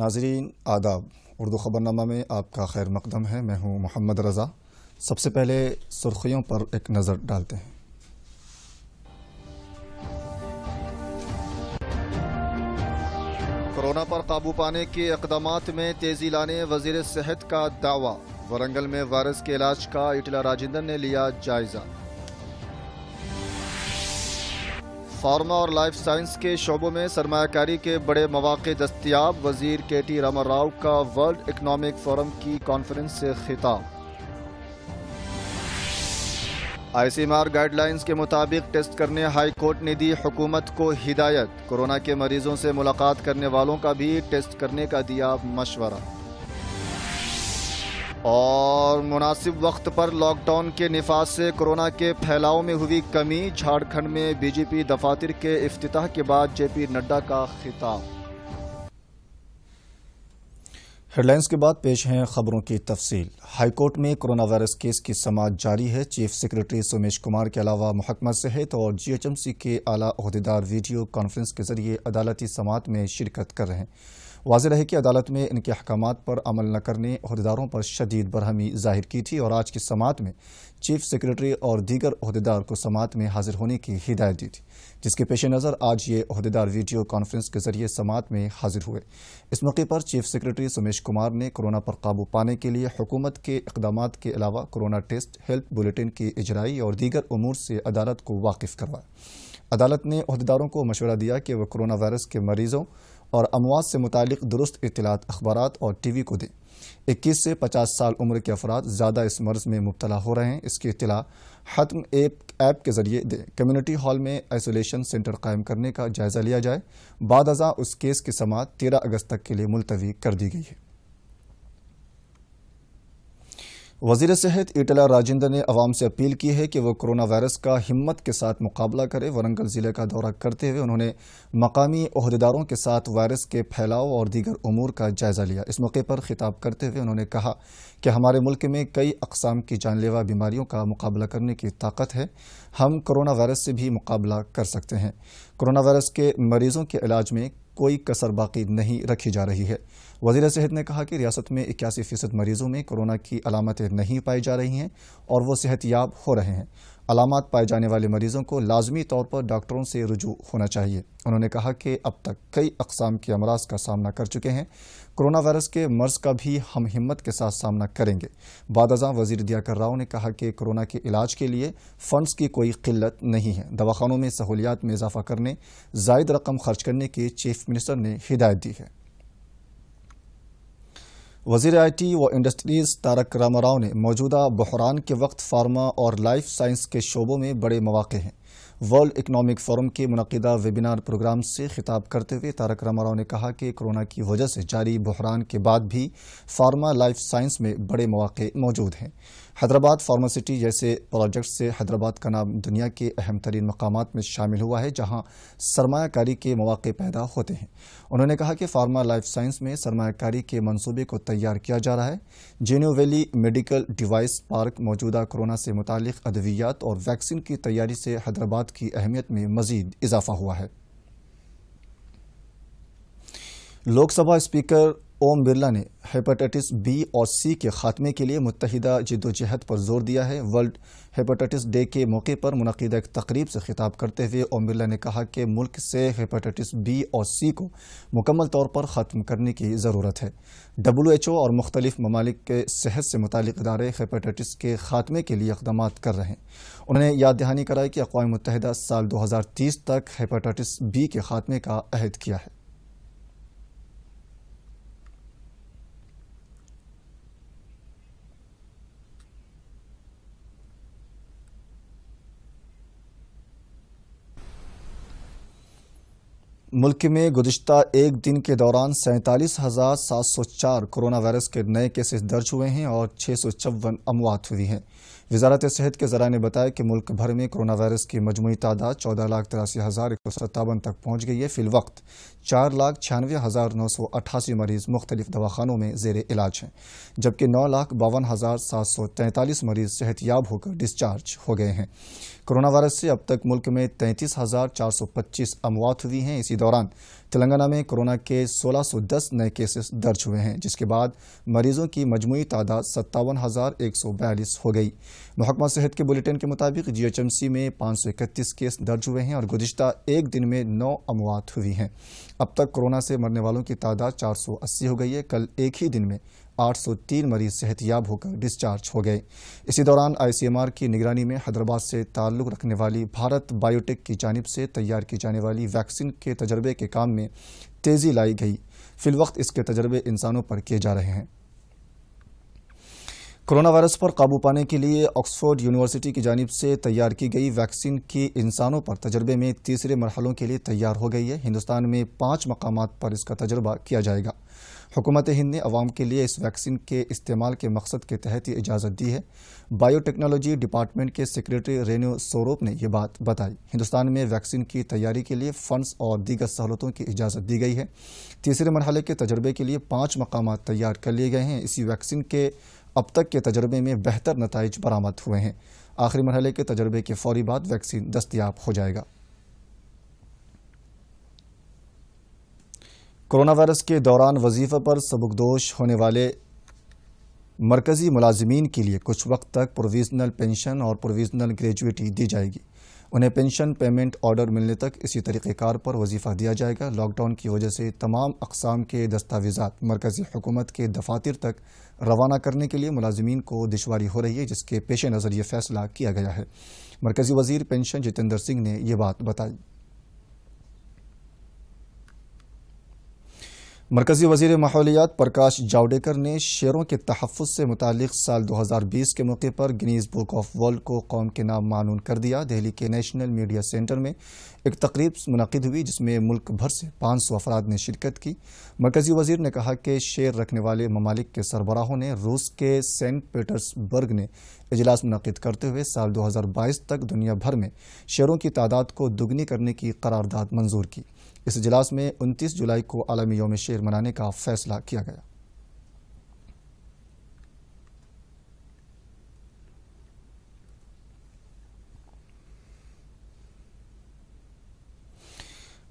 ناظرین آداب، اردو خبرنامہ میں آپ کا خیر مقدم ہے۔ میں ہوں محمد رضا۔ سب سے پہلے سرخیوں پر ایک نظر ڈالتے ہیں۔ کورونا پر قابو پانے کے اقدامات میں تیزی لانے وزیر صحت کا دعویٰ۔ ورنگل میں وائرس کے علاج کا ایٹلا راجندر نے لیا جائزہ۔ فارما اور لائف سائنس کے شعبوں میں سرمایہ کاری کے بڑے مواقع دستیاب۔ وزیر کے ٹی راما راؤ کا ورلڈ اکنامک فورم کی کانفرنس سے خطاب۔ I C M R guidelines کے مطابق ٹیسٹ کرنے ہائی کورٹ نے دی حکومت کو ہدایت۔ کورونا کے مریضوں سے ملاقات کرنے والوں کا بھی ٹیسٹ کرنے کا دیا مشورہ۔ اور مناسب وقت پر لاک ڈاؤن کے نفاذ سے کورونا کے پھیلاؤ میں ہوئی کمی۔ جھارکھنڈ میں بی جے پی دفاتر کے افتتاح کے بعد جے پی نڈا کا خطاب۔ ہیڈ لائنز کے بعد پیش ہیں خبروں کی تفصیل۔ ہائی کورٹ میں کورونا وائرس کیس کی سماعت جاری ہے۔ چیف سیکرٹری سومیش کمار کے علاوہ محکمہ صحت اور جی ایچ ایم سی کے اعلیٰ عہدیدار ویڈیو کانفرنس کے ذریعے عدالتی سماعت میں شرکت کر رہے ہیں۔ واضح رہے کہ عدالت میں ان کے احکامات پر عمل نہ کرنے عہدیداروں پر شدید برہمی ظاہر کی تھی اور آج کی سماعت میں چیف سیکرٹری اور دیگر عہدیدار کو سماعت میں حاضر ہونے کی ہدایت دی تھی، جس کے پیش نظر آج یہ عہدیدار ویڈیو کانفرنس کے ذریعے سماعت میں حاضر ہوئے۔ اس موقع پر چیف سیکرٹری سومیش کمار نے کورونا پر قابو پانے کے لیے حکومت کے اقدامات کے علاوہ کورونا ٹیسٹ، ہیلتھ بلیٹن کی اجرائی اور دیگر امور سے عدالت کو واقف کروایا۔ عدالت نے عہدیداروں کو مشورہ دیا کہ وہ کورونا وائرس کے مریضوں اور اموات سے متعلق درست اطلاعات اخبارات اور ٹی وی کو دیں۔ 21 سے 50 سال عمر کے افراد زیادہ اس مرض میں مبتلا ہو رہے ہیں، اس کی اطلاع حتم ایپ کے ذریعے دیں۔ کمیونٹی ہال میں آئسولیشن سینٹر قائم کرنے کا جائزہ لیا جائے۔ بعد ازاں اس کیس کی سماعت 13 اگست تک کے لیے ملتوی کر دی گئی ہے۔ وزیر صحت ایٹلا راجندر نے عوام سے اپیل کی ہے کہ وہ کورونا وائرس کا ہمت کے ساتھ مقابلہ کرے۔ ورنگل ضلع کا دورہ کرتے ہوئے انہوں نے مقامی عہدیداروں کے ساتھ وائرس کے پھیلاؤ اور دیگر امور کا جائزہ لیا۔ اس موقع پر خطاب کرتے ہوئے انہوں نے کہا کہ ہمارے ملک میں کئی اقسام کی جان لیوا بیماریوں کا مقابلہ کرنے کی طاقت ہے۔ ہم کورونا وائرس سے بھی مقابلہ کر سکتے ہیں۔ کورونا وائرس کے مریضوں کے علاج میں کوئی کسر باقی نہیں رکھی جا رہی ہے۔ وزیر صحت نے کہا کہ ریاست میں 81% مریضوں میں کورونا کی علامتیں نہیں پائی جا رہی ہیں اور وہ صحت یاب ہو رہے ہیں۔ علامات پائے جانے والے مریضوں کو لازمی طور پر ڈاکٹروں سے رجوع ہونا چاہیے۔ انہوں نے کہا کہ اب تک کئی اقسام کے امراض کا سامنا کر چکے ہیں۔ کورونا وائرس کے مرض کا بھی ہم ہمت کے ساتھ سامنا کریں گے۔ بعد ازاں وزیر دیاکر راؤ نے کہا کہ کورونا کے علاج کے لیے فنڈز کی کوئی قلت نہیں ہے۔ دواخانوں میں سہولیات میں اضافہ کرنے، زائد رقم خرچ کرنے کی چیف منسٹر نے ہدایت دی ہے۔ وزیر آئی ٹی و انڈسٹریز تارک راما راؤ نے موجودہ بحران کے وقت فارما اور لائف سائنس کے شعبوں میں بڑے مواقع ہیں۔ ورلڈ اکنامک فورم کے منعقدہ ویبینار پروگرام سے خطاب کرتے ہوئے تارک راما راؤ نے کہا کہ کورونا کی وجہ سے جاری بحران کے بعد بھی فارما لائف سائنس میں بڑے مواقع موجود ہیں۔ حیدرآباد فارماسٹی جیسے پروجیکٹ سے حیدرآباد کا نام دنیا کے اہم ترین مقامات میں شامل ہوا ہے جہاں سرمایہ کاری کے مواقع پیدا ہوتے ہیں۔ انہوں نے کہا کہ فارما لائف سائنس میں سرمایہ کاری کے منصوبے کو تیار کیا جا رہا ہے۔ Jeenu valley medical device park موجودہ کورونا سے متعلق ادویات اور ویکسین کی تیاری سے حیدرآباد کی اہمیت میں مزید اضافہ ہوا ہے۔ لوک سبھا اسپیکر اوم برلا نے ہیپاٹائٹس بی اور سی کے خاتمے کے لیے متحدہ جدوجہد پر زور دیا ہے۔ ورلڈ ہیپاٹائٹس ڈے کے موقع پر منعقدہ ایک تقریب سے خطاب کرتے ہوئے اوم برلا نے کہا کہ ملک سے ہیپاٹائٹس بی اور سی کو مکمل طور پر ختم کرنے کی ضرورت ہے۔ WHO اور مختلف ممالک کے صحت سے متعلق ادارے ہیپاٹائٹس کے خاتمے کے لیے اقدامات کر رہے ہیں۔ انہوں نے یاد دہانی کرائی کہ اقوام متحدہ سال 2030 تک ہیپاٹائٹس بی کے خاتمے کا عہد کیا ہے۔ ملک میں گزشتہ ایک دن کے دوران 47,704 کورونا وائرس کے نئے کیسز درج ہوئے ہیں اور 654 اموات ہوئی ہیں۔ وزارت صحت کے ذرائع نے بتایا کہ ملک بھر میں کورونا وائرس کی مجموعی تعداد 14,83,157 تک پہنچ گئی ہے۔ فی الوقت 4,96,988 مریض مختلف دواخانوں میں زیر علاج ہیں، جبکہ 9,52,743 مریض صحت یاب ہو کر ڈسچارج ہو گئے ہیں۔ کورونا وائرس سے اب تک ملک میں 33,425 اموات ہوئی ہیں۔ اسی دوران تلنگانہ میں کورونا کے 1610 نئے کیسز درج ہوئے ہیں، جس کے بعد مریضوں کی مجموعی تعداد 57,142 ہو گئی۔ محکمہ صحت کے بلیٹن کے مطابق GHMC میں 531 کیس درج ہوئے ہیں اور گزشتہ ایک دن میں 9 اموات ہوئی ہیں۔ اب تک کورونا سے مرنے والوں کی تعداد 480 ہو گئی ہے۔ کل ایک ہی دن میں 803 مریض صحت یاب ہو کر ڈسچارج ہو گئے۔ اسی دوران ICMR کی نگرانی میں حیدرآباد سے تعلق رکھنے والی بھارت بائیو ٹیک کی جانب سے تیار کی جانے والی ویکسین کے تجربے کے کام میں تیزی لائی گئی۔ فی الوقت اس کے تجربے انسانوں پر کیے جا رہے ہیں۔ کورونا وائرس پر قابو پانے کے لیے آکسفورڈ یونیورسٹی کی جانب سے تیار کی گئی ویکسین کی انسانوں پر تجربے میں تیسرے مرحلوں کے لیے تیار ہو گئی ہے۔ ہندوستان میں 5 مقامات پر اس کا تجربہ کیا جائے گا۔ حکومت ہند نے عوام کے لیے اس ویکسین کے استعمال کے مقصد کے تحت یہ اجازت دی ہے۔ بائیو ٹیکنالوجی ڈپارٹمنٹ کے سیکریٹری رینو سوروپ نے یہ بات بتائی۔ ہندوستان میں ویکسین کی تیاری کے لیے فنڈز اور دیگر سہولتوں کی اجازت دی گئی ہے۔ تیسرے مرحلے کے تجربے کے لیے 5 مقامات تیار کر لیے گئے ہیں۔ اسی ویکسین کے اب تک کے تجربے میں بہتر نتائج برآمد ہوئے ہیں۔ آخری مرحلے کے تجربے کے فوری بعد ویکسین دستیاب ہو جائے گا۔ کورونا وائرس کے دوران وظیفہ پر سبکدوش ہونے والے مرکزی ملازمین کے لیے کچھ وقت تک پروویژنل پینشن اور پروویژنل گریجویٹی دی جائے گی۔ انہیں پینشن پیمنٹ آرڈر ملنے تک اسی طریقہ کار پر وظیفہ دیا جائے گا۔ لاک ڈاؤن کی وجہ سے تمام اقسام کے دستاویزات مرکزی حکومت کے دفاتر تک روانہ کرنے کے لیے ملازمین کو دشواری ہو رہی ہے، جس کے پیش نظر یہ فیصلہ کیا گیا ہے۔ مرکزی وزیر پینشن جتیندر سنگھ نے یہ بات بتائی۔ مرکزی وزیر ماحولیات پرکاش جاوڈیکر نے شیروں کے تحفظ سے متعلق سال 2020 کے موقع پر گنیز بک آف ورلڈ کو قوم کے نام معنون کر دیا۔ دہلی کے نیشنل میڈیا سینٹر میں ایک تقریب منعقد ہوئی، جس میں ملک بھر سے 500 افراد نے شرکت کی۔ مرکزی وزیر نے کہا کہ شیر رکھنے والے ممالک کے سربراہوں نے روس کے سینٹ پیٹرز برگ میں اجلاس منعقد کرتے ہوئے سال 2022 تک دنیا بھر میں شیروں کی تعداد کو دوگنی کرنے کی قرارداد منظور کی۔ اس اجلاس میں 29 جولائی کو عالمی یوم شیر منانے کا فیصلہ کیا گیا۔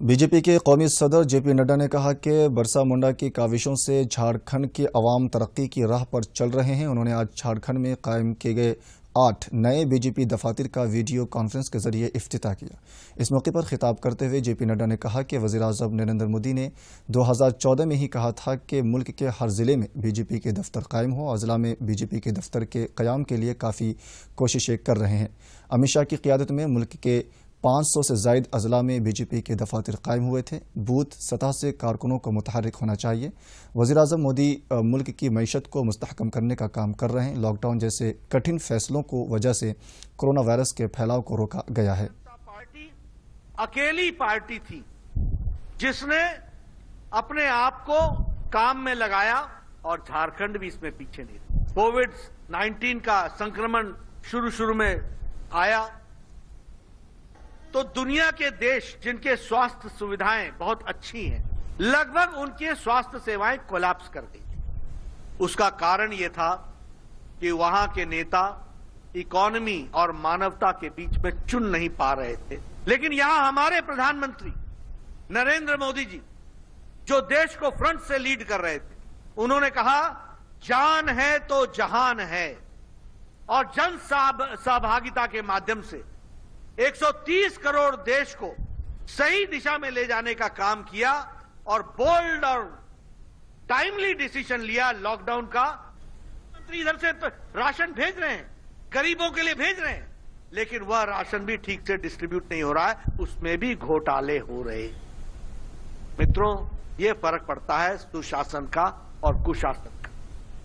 بی جے پی کے قومی صدر JP نڈا نے کہا کہ برسا منڈا کی کاوشوں سے جھارکھنڈ کے عوام ترقی کی راہ پر چل رہے ہیں۔ انہوں نے آج جھارکھنڈ میں قائم کیے گئے 8 نئے BJP دفاتر کا ویڈیو کانفرنس کے ذریعے افتتاح کیا۔ اس موقع پر خطاب کرتے ہوئے JP نڈا نے کہا کہ وزیراعظم نریندر مودی نے 2014 میں ہی کہا تھا کہ ملک کے ہر ضلع میں BJP کے دفتر قائم ہو۔ اضلاع میں BJP کے دفتر کے قیام کے لیے کافی کوششیں کر رہے ہیں۔ امت شاہ کی قیادت میں ملک کے 500 سے زائد اضلاع میں BJP کے دفاتر قائم ہوئے تھے۔ بوتھ سطح سے کارکنوں کو متحرک ہونا چاہیے۔ وزیراعظم مودی ملک کی معیشت کو مستحکم کرنے کا کام کر رہے ہیں۔ لاک ڈاؤن جیسے کٹھن فیصلوں کو وجہ سے کورونا وائرس کے پھیلاؤ کو روکا گیا ہے۔ پارٹی اکیلی پارٹی تھی جس نے اپنے آپ کو کام میں لگایا اور جھارکھنڈ بھی اس میں پیچھے نہیں رہا۔ کووڈ-19 کا سنکرمن شروع میں آیا تو دنیا کے دیش جن کے سواستھ سویدھائیں بہت اچھی ہیں، لگ بھگ ان کے سواستھ سیوائیں کولیپس کر گئی۔ اس کا کارن یہ تھا کہ وہاں کے نیتا اکانومی اور مانوتا کے بیچ میں چن نہیں پا رہے تھے۔ لیکن یہاں ہمارے پردھان منتری نریندر مودی جی جو دیش کو فرنٹ سے لیڈ کر رہے تھے، انہوں نے کہا جان ہے تو جہان ہے، اور جن سہبھاگیتا کے مادھیم سے 130 کروڑ دیش کو صحیح دشا میں لے جانے کا کام کیا اور بولڈ اور ٹائملی ڈیسیشن لیا لاک ڈاؤن کا۔ منتری ادھر سے راشن بھیج رہے ہیں، غریبوں کے لیے بھیج رہے ہیں، لیکن وہ راشن بھی ٹھیک سے ڈسٹریبیوٹ نہیں ہو رہا ہے، اس میں بھی گھوٹالے ہو رہے۔ متروں، یہ فرق پڑتا ہے سشاسن کا اور کشاسن کا۔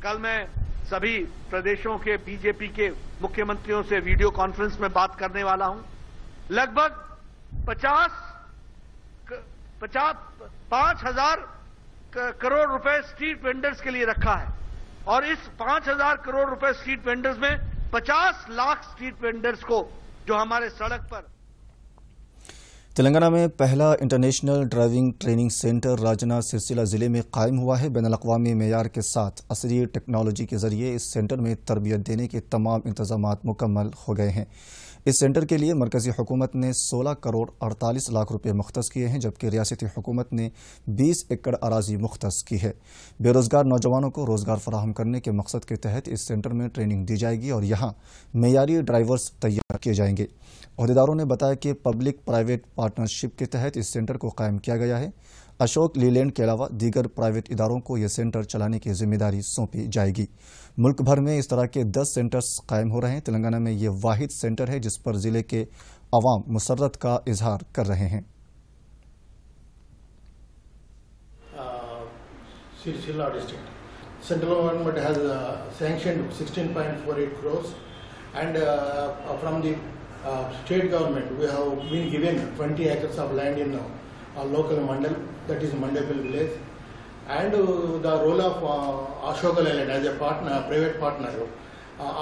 کل میں سبھی پردیشوں کے BJP کے مکھیہ منتریوں سے ویڈیو کانفرنس میں بات کرنے والا ہوں۔ لگ بھگ 5,000 کروڑ روپے اسٹریٹ وینڈرز کے لیے رکھا ہے، اور اس 5,000 کروڑ روپے اسٹریٹ وینڈرز میں 50 لاکھ اسٹریٹ وینڈرز کو جو ہمارے سڑک پر تلنگانہ میں پہلا international driving training centre Rajanna Sircilla ضلع میں قائم ہوا ہے۔ بین الاقوامی معیار کے ساتھ عصری ٹیکنالوجی کے ذریعے اس سینٹر میں تربیت دینے کے تمام انتظامات مکمل ہو گئے ہیں۔ اس سینٹر کے لیے مرکزی حکومت نے 16 کروڑ 48 لاکھ روپے مختص کیے ہیں، جبکہ ریاستی حکومت نے 20 ایکڑ اراضی مختص کی ہے۔ بے روزگار نوجوانوں کو روزگار فراہم کرنے کے مقصد کے تحت اس سینٹر میں ٹریننگ دی جائے گی اور یہاں معیاری ڈرائیورز تیار کیے جائیں گے۔ عہدیداروں نے بتایا کہ پبلک پرائیویٹ پارٹنرشپ کے تحت اس سینٹر کو قائم کیا گیا ہے۔ اشوک لیلینڈ کے علاوہ دیگر پرائیویٹ اداروں کو یہ سینٹر چلانے کی ذمہ داری سونپی جائے گی۔ ملک بھر میں اس طرح کے 10 سینٹرز قائم ہو رہے ہیں۔ تلنگانہ میں یہ واحد سینٹر ہے جس پر ضلع کے عوام مسرت کا اظہار کر رہے ہیں۔ Sircilla district. Central government has sanctioned 16.48 crores and from the state government we have been given 20 acres of land in local mandal, that is Mandapil village, and the role of Ashoka Leyland as a partner, private partner.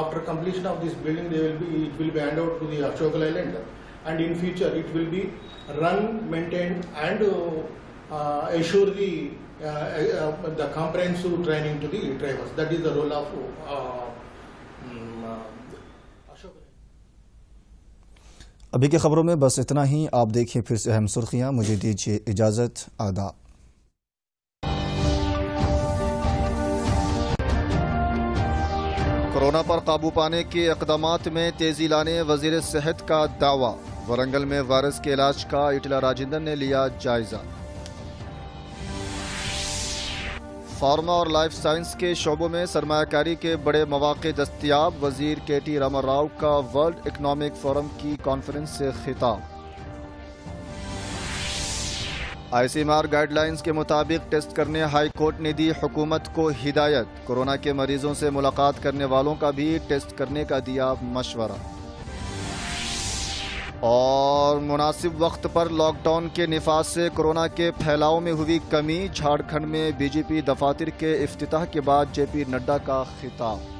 After completion of this building it will be handed over to the Ashoka Leyland, and in future it will be run, maintained and assure the comprehensive training to the drivers. That is the role of Ashoka. ابھی کی خبروں میں بس اتنا ہی۔ آپ دیکھیں پھر سے اہم سرخیاں۔ مجھے دیجیے اجازت۔ آداب۔ کورونا پر قابو پانے کے اقدامات میں تیزی لانے وزیر صحت کا دعویٰ۔ ورنگل میں وائرس کے علاج کا ایٹلا راجندر نے لیا جائزہ۔ فارما اور لائف سائنس کے شعبوں میں سرمایہ کاری کے بڑے مواقع دستیاب۔ وزیر کے ٹی راما راؤ کا ورلڈ اکنامک فورم کی کانفرنس سے خطاب۔ I C M R guidelines کے مطابق ٹیسٹ کرنے ہائی کورٹ نے دی حکومت کو ہدایت۔ کورونا کے مریضوں سے ملاقات کرنے والوں کا بھی ٹیسٹ کرنے کا دیا مشورہ۔ اور مناسب وقت پر لاک ڈاؤن کے نفاذ سے کورونا کے پھیلاؤ میں ہوئی کمی۔ جھارکھنڈ میں بی جے پی دفاتر کے افتتاح کے بعد جے پی نڈا کا خطاب۔